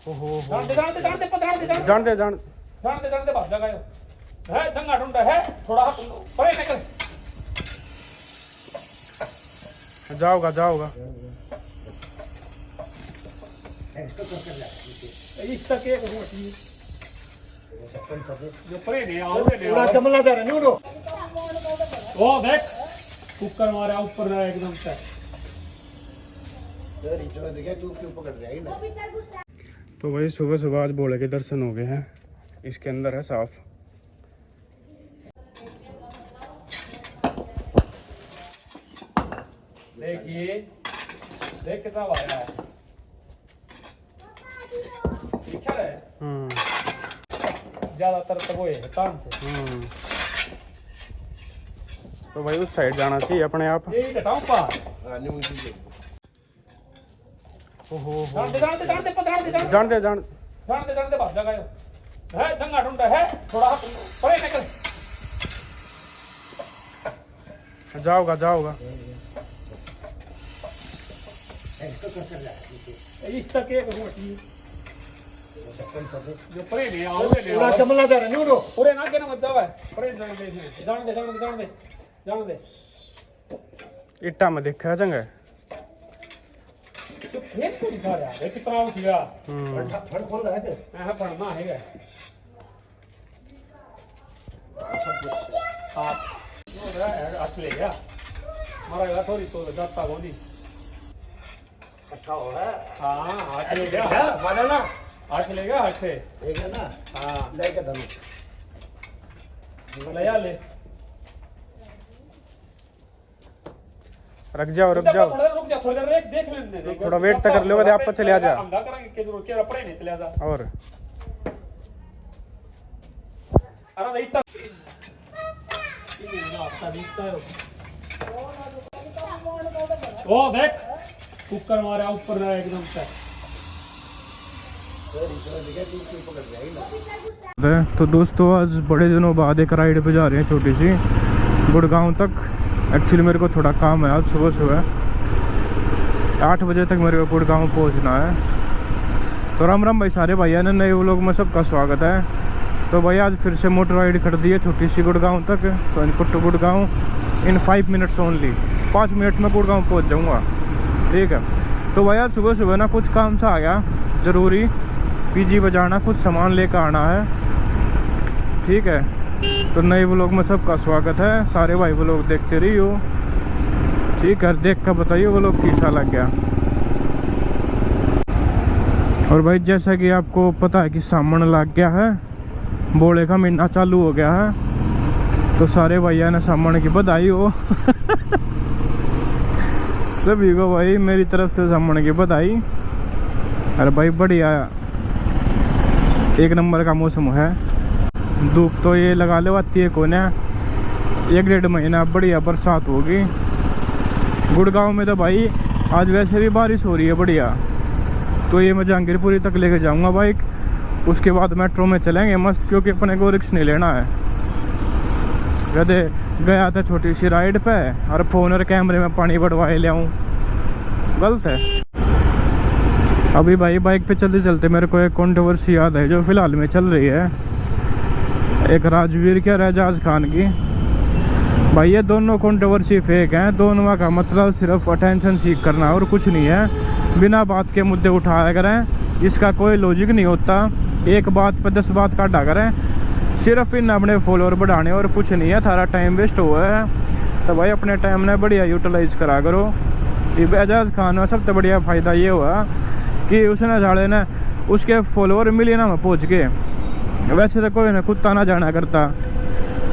ओहो जान दे जान दे जान दे जान दे जान दे जान दे भाग जाएगा यो है चंगा ढूंढा है थोड़ा हाथ परे निकल जाओगा जाओगा इस तक एक रोटी जो परे नहीं आओ दे पूरा चमला दे रहे नो ओ देख कुकर मारा ऊपर ना एकदम से चलो देखिए तू क्यों पकड़ रहा है ना। तो वही सुबह सुबह आज बोले के दर्शन हो गए हैं। इसके अंदर है साफ। देखिए देख कितना आया है ठीक है ज्यादातर तो वो है तान से तो भाई उस साइड जाना चाहिए अपने आप। ये घटाओ पा ओहो जान दे जान दे जान दे जान दे जान दे जान दे भाग जाएगा यो है चंगा ढूंढा है थोड़ा हाथ परे निकल जाओगा जाओगा इस तक एक रोटी जो परे नहीं आओ दे पूरा चमला दे रहे नो पूरे ना के ना मत जावे परे जान दे जान दे जान दे जान दे जान दे इट्टा में देखा चंगा तो खेत को दिखा रहा है कितना उठ गया फड़ खोल रहा है मैं पढ़ना है आप असले गया मारा थोड़ी तो जाता गोदी अच्छा हो है हाँ हाथ ले गया माना ना हाथ ले गया हाथ से ठीक है ना हाँ लेके दम ले या ले रख जाओ थोड़ा रुक जा थोड़ी देर देख लेने थोड़ा वेट तक कर लो आप पर चले आ जा हम करेंगे के जरूर के पड़े नहीं चले जा और अरे इतना ये ना आपका दिखता है ओ देख कुकर मारा ऊपर ना एकदम से चलो देखिए तू क्यों पकड़ रहा है ना। तो दोस्तों आज बड़े दिनों बाद एक राइड पे जा रहे हैं छोटी सी गुड़गांव तक। एक्चुअली मेरे को थोड़ा काम है आज सुबह सुबह 8 बजे तक मेरे को गुड़गांव पहुंचना है। तो राम राम भाई सारे भैया ने नए व्लॉग में सबका स्वागत है। तो भाई आज फिर से मोटर राइड कर दी है छोटी सी गुड़गांव तक। Sonpur to Gurgaon in 5 minutes only. 5 minute में गुड़गांव पहुंच जाऊंगा ठीक है। तो भाई आज सुबह सुबह ना कुछ काम सा आ गया ज़रूरी पीजी बजाना कुछ सामान लेकर आना है ठीक है। तो नए व्लॉग में सबका स्वागत है। सारे भाई व्लॉग देखते रहियो ठीक है। देख कर बताइए व्लॉग कैसा लग गया। और भाई जैसा कि आपको पता है कि सामान लग गया है बोले का महीना चालू हो गया है। तो सारे भैया ने सामान की बधाई हो सभी को भाई मेरी तरफ से सामान की बधाई। अरे भाई बढ़िया एक नंबर का मौसम है। धूप तो ये लगा लो आती है कोने 1-1.5 महीना बढ़िया बरसात होगी। गुड़गांव में तो भाई आज वैसे भी बारिश हो रही है बढ़िया। तो ये मैं जहांगीरपुरी तक लेके जाऊंगा बाइक। उसके बाद मेट्रो में चलेंगे मस्त क्योंकि अपने को रिक्स नहीं लेना है। गधे गया था छोटी सी राइड पे और फोन और कैमरे में पानी बढ़वाए ले आऊँ गलत है। अभी भाई बाइक पे चलते चलते मेरे को एक कंट्रोवर्सी याद है जो फिलहाल में चल रही है। एक राजवीर क्या एजाज खान की। भाई ये दोनों कंट्रोवर्सी फेक हैं। दोनों का मतलब सिर्फ अटेंशन सीख करना और कुछ नहीं है। बिना बात के मुद्दे उठाया करें इसका कोई लॉजिक नहीं होता। एक बात पर 10 बात काटा करें सिर्फ इन अपने फॉलोअर बढ़ाने और कुछ नहीं है। थारा टाइम वेस्ट हुआ है। तो भाई अपने टाइम ने बढ़िया यूटिलाइज करा करो। एजाज खान में सबसे बढ़िया फ़ायदा ये हुआ कि उसने झाड़े ने उसके फॉलोअर मिलियन में पहुँच गए। वैसे तो कोई ना कुत्ता ना जाना करता।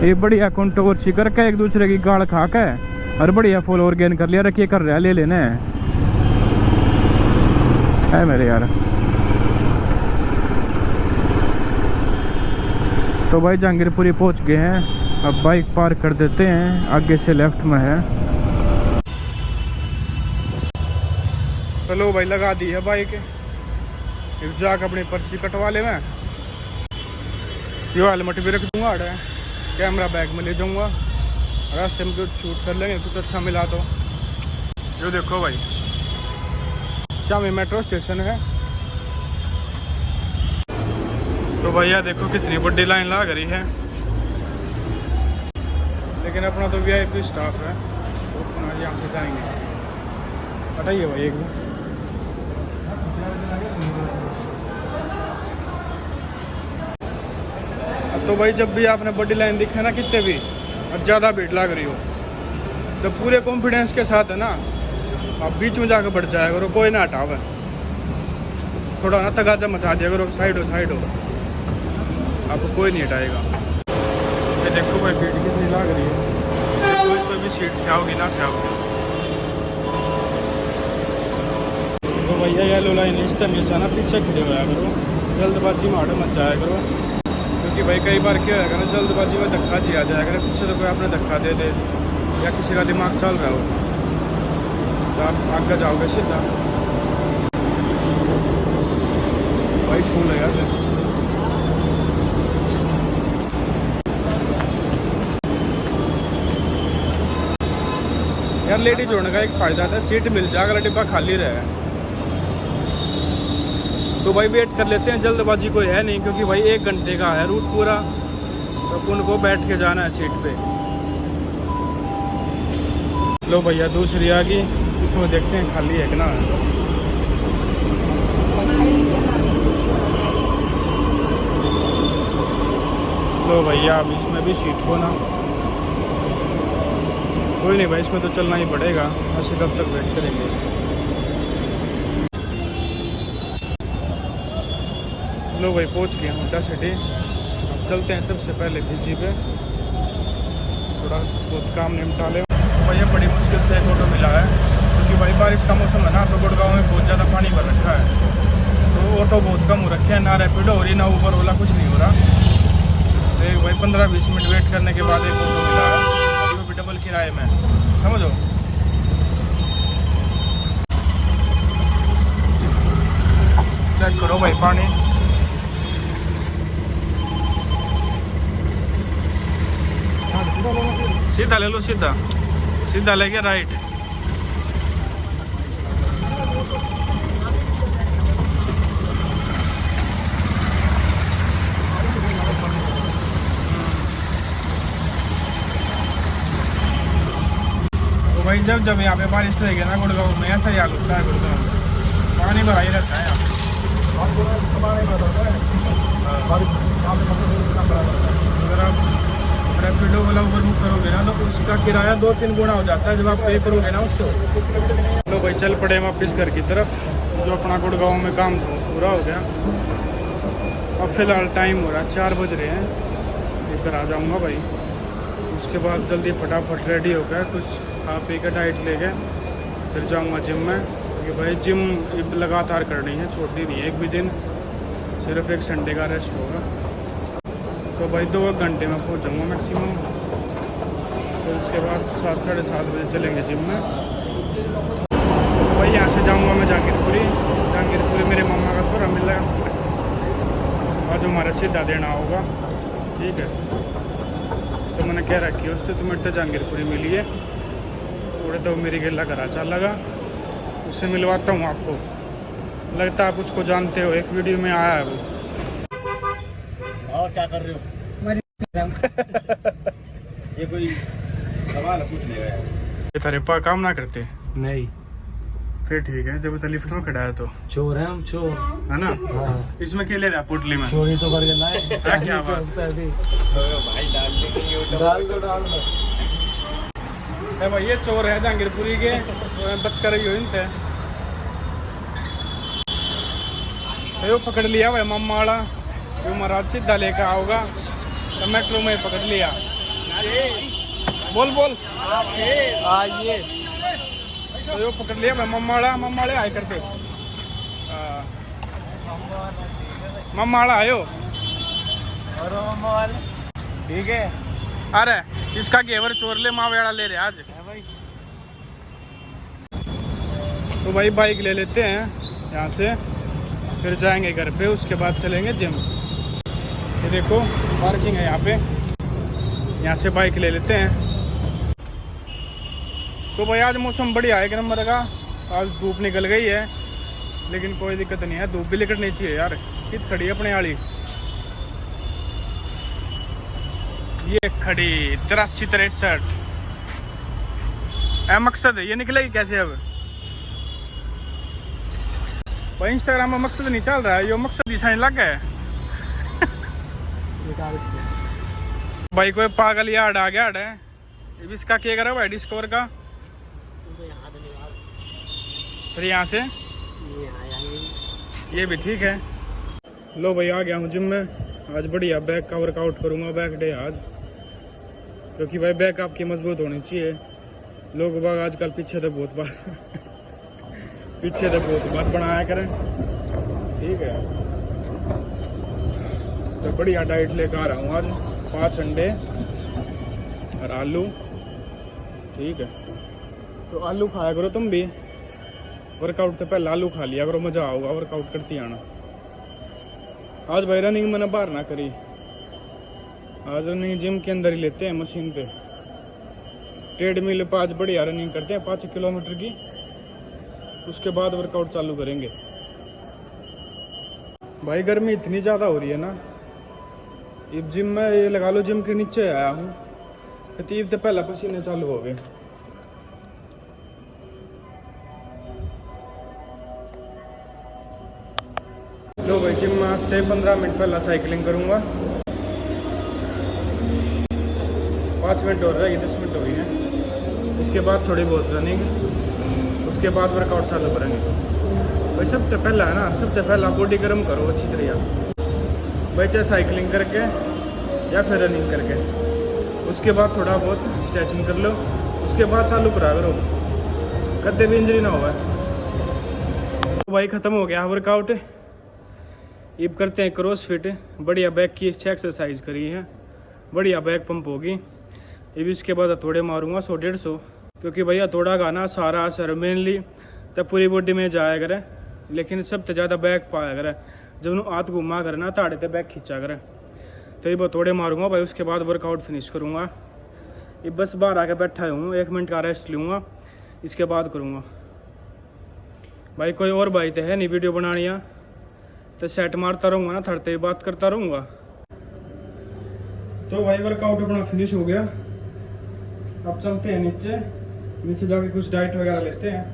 ये बढ़िया कंट्रोवर्सी करके एक दूसरे की गाड़ खा के और बढ़िया फॉलोअर गेन कर लिया। रखिए कर रहा ले लेने है मेरे यार। तो भाई जहांगीरपुरी पहुंच गए हैं। अब बाइक पार्क कर देते हैं आगे से लेफ्ट में है। चलो भाई लगा दी है बाइक। जाकर अपनी पर्ची कटवा ले। मैं यो हेलमेट भी रख दूंगा कैमरा बैग में ले जाऊंगा। रास्ते में कुछ शूट कर लेंगे कुछ अच्छा मिला तो। यो देखो भाई शामी मेट्रो स्टेशन है तो भैया देखो कितनी बड़ी लाइन लग रही है, लेकिन अपना तो VIP स्टाफ है तो अपना यहाँ से जाएंगे। हटाइए भाई एक बार। तो भाई जब भी आपने बड़ी लाइन दिखे ना कितने भी और ज़्यादा भीड़ लग रही हो, जब पूरे कॉन्फिडेंस के साथ है ना आप बीच में जाकर बढ़ जाया करो, कोई ना हटावे, थोड़ा ना तगाजा मचा दिया करो, साइड हो आपको कोई नहीं हटाएगा। ये देखो भाई भीड़ कितनी लग रही है, तो इसमें भी सीट खाओगी ना खाओगी। तो भैया येलो लाइन इस तरह से ना पीछे खड़े होया करो, जल्दबाजी में आड़े मत जाया करो, क्योंकि भाई कई बार क्या होगा ना जल्दबाजी में धक्का जी आ जाएगा, पीछे तो कोई आपने धक्का दे दे या किसी का दिमाग चल रहा हो तो आप आगे जाओगे सीधा। भाई फूल है यार। यार लेडीज होने का एक फ़ायदा था, सीट मिल जाए अगर डिब्बा खाली रहे तो भाई वेट कर लेते हैं, जल्दबाजी कोई है नहीं, क्योंकि भाई 1 घंटे का है रूट पूरा, तो उनको बैठ के जाना है सीट पे। लो भैया दूसरी आ गई, इसमें देखते हैं खाली है कि ना। लो भैया अब इसमें भी सीट हो ना, कोई नहीं भाई इसमें तो चलना ही पड़ेगा, ऐसे कब तक वेट करेंगे। लो भाई पहुंच गए होंडा सिटी, अब चलते हैं सबसे पहले पीजी पे, थोड़ा बहुत काम निपटा ले। भैया बड़ी मुश्किल से एक ऑटो मिला है, क्योंकि भाई बारिश का मौसम है ना, तो गुड़गांव में बहुत ज़्यादा पानी भर रखा है, तो ऑटो बहुत कम हो रखे हैं, ना रैपिडो हो रही ना ऊबर ओला, कुछ नहीं हो रहा। तो एक भाई 15-20 मिनट वेट करने के बाद एक ऑटो मिला है, अभी वो भी डबल किराए में, समझो। चेक करो भाई पानी, सीधा ले लो, सीधा लेके राइट। तो भाई जब यहाँ पे बारिश रहेगी ना गुड़गांव में, ऐसा ही हाल होता है, गुड़गांव में पानी भरा ही रहता है यहाँ। अगर आप रैपिडो वाला ऊबर बुक करोगे ना तो उसका किराया 2-3 गुना हो जाता है जब आप पे करोगे ना उसको। लो भाई चल पड़े वापस घर की तरफ, जो अपना गुड़गांव में काम पूरा हो गया। अब फिलहाल टाइम हो रहा है 4 बज रहे हैं, इधर आ जाऊँगा भाई, उसके बाद जल्दी फटाफट रेडी हो गया, कुछ खा पी के डाइट ले गए, फिर जाऊँगा जिम में, क्योंकि भाई जिम लगातार करनी है, छोड़नी नहीं है एक भी दिन, सिर्फ एक संडे का रेस्ट होगा। तो भाई 2 घंटे में पहुंच जाऊँगा मैक्सिमम, तो उसके बाद 7-7:30 बजे चलेंगे जिम में। तो भाई यहाँ से जाऊँगा मैं जहांगीरपुरी मेरे मामा का छोरा मिल रहा, आज हमारा सीधा देना होगा, ठीक है। तो मैंने कह रखी है उससे, तुम्हें तो जहांगीरपुरी मिली है थोड़े, तो मेरी गेला घर चल लगा, उससे मिलवाता हूँ आपको, लगता है आप उसको जानते हो, एक वीडियो में आया है वो। और क्या कर रहे हो? ये कोई सवाल पूछ लेगा यार, ये तेरे पा काम ना करते नहीं फिर ठीक है, जब तो लिफ्ट में खड़ा है तो चोर है हम, चोर है ना। हाँ। इसमें क्या ले रहा है पुटली में, चोरी तो करके ना है, क्या बात है भाई डाल दो है भाई, ये चोर है जहांगीरपुरी के, बच कर ही हो इनसे। तो पकड़ लिया भाई मम्मा वाला, जो महाराज सीधा लेकर आओगा, तो मेट्रो में पकड़ लिया। बोल आइए, तो यो पकड़ लिया भाई मम्मा वाले आए करते, मम्मा वाला आयो, ठीक है। अरे इसका घेवर चोर ले, माँ वेड़ा ले रहे आज भाई तो भाई बाइक ले लेते हैं यहाँ से, फिर जाएंगे घर पे, उसके बाद चलेंगे जिम। ये देखो पार्किंग है यहाँ पे, यहाँ से बाइक ले लेते हैं। तो भाई आज मौसम बढ़िया है, एक नंबर का, आज धूप निकल गई है, लेकिन कोई दिक्कत नहीं है, धूप भी निकलनी चाहिए यार, कित खड़ी है अपने आली, ये खड़ी 83-63 मकसद ये निकलेगी कैसे अब भाई? इंस्टाग्राम में मकसद नहीं चल रहा है, ये मकसद ही साइन लग गया है। भाई कोई पागल यार्ड आ गया है। अब इसका क्या करा भाई डिस्कवर का? फिर यहाँ से ये भी ठीक है। लो भाई आ गया हूँ जिम में। आज बढ़िया बैक का वर्कआउट करूँगा, बैक डे आज, क्योंकि भाई बैक आपकी मजबूत होनी चाहिए। लोग बाग आजकल पीछे तो बहुत बात बनाया करें, ठीक है। तो बढ़िया डाइट लेकर आ रहा हूँ आज, 5 अंडे और आलू, ठीक है। तो आलू खाया करो तुम भी, वर्कआउट से पहले आलू खा लिया करो, मज़ा आऊगा वर्कआउट करती आना। आज भाई रनिंग मैंने बाहर ना करी, आज रनिंग जिम के अंदर ही लेते हैं मशीन पे। ट्रेडमिल पे आज बढ़िया रनिंग करते हैं 5 किलोमीटर की, उसके बाद वर्कआउट चालू करेंगे। भाई गर्मी इतनी ज़्यादा हो रही है ना, अब जिम में ये लगा लो जिम के नीचे आया हूँ, कतीब तो पहला पसीने चालू हो गए। लो भाई जिम में आते 15 मिनट पहला साइकिलिंग करूँगा, 5 मिनट और रहेगी, 10 मिनट हो गई है। इसके बाद थोड़ी बहुत रनिंग, उसके बाद वर्कआउट चालू करेंगे। भाई सबसे पहला है ना, सबसे पहला बॉडी गर्म करो अच्छी तरह भाई, चाहे साइकिलिंग करके या फिर रनिंग करके। उसके बाद थोड़ा बहुत स्ट्रेचिंग कर लो, उसके बाद चालू करा करो, कदे भी इंजरी ना हो। तो भाई ख़त्म हो गया वर्कआउट, अब करते हैं क्रॉस फिट। बढ़िया बैक की एक्सरसाइज करी है, बढ़िया बैक पंप होगी। अब इसके बाद थोड़े मारूंगा 100-150, क्योंकि भैया थोड़ा गाना सारा असर मेनली तो पूरी बॉडी में जाया करे, लेकिन सबसे ज़्यादा बैक पाया करे। जब हाथ घुमा करे ना ताड़े तो बैक खींचा करे। तो ये थोड़े मारूंगा भाई, उसके बाद वर्कआउट फिनिश करूँगा। ये बस बाहर आके बैठा हूँ, 1 मिनट का रेस्ट लूँगा, इसके बाद करूँगा। भाई कोई और भाई तो है नहीं वीडियो बनानी, तो सेट मारता रहूँगा ना, थड़ते ही बात करता रहूँगा। तो भाई वर्कआउट अपना फिनिश हो गया, अब चलते हैं नीचे जाके कुछ डाइट वगैरह लेते हैं।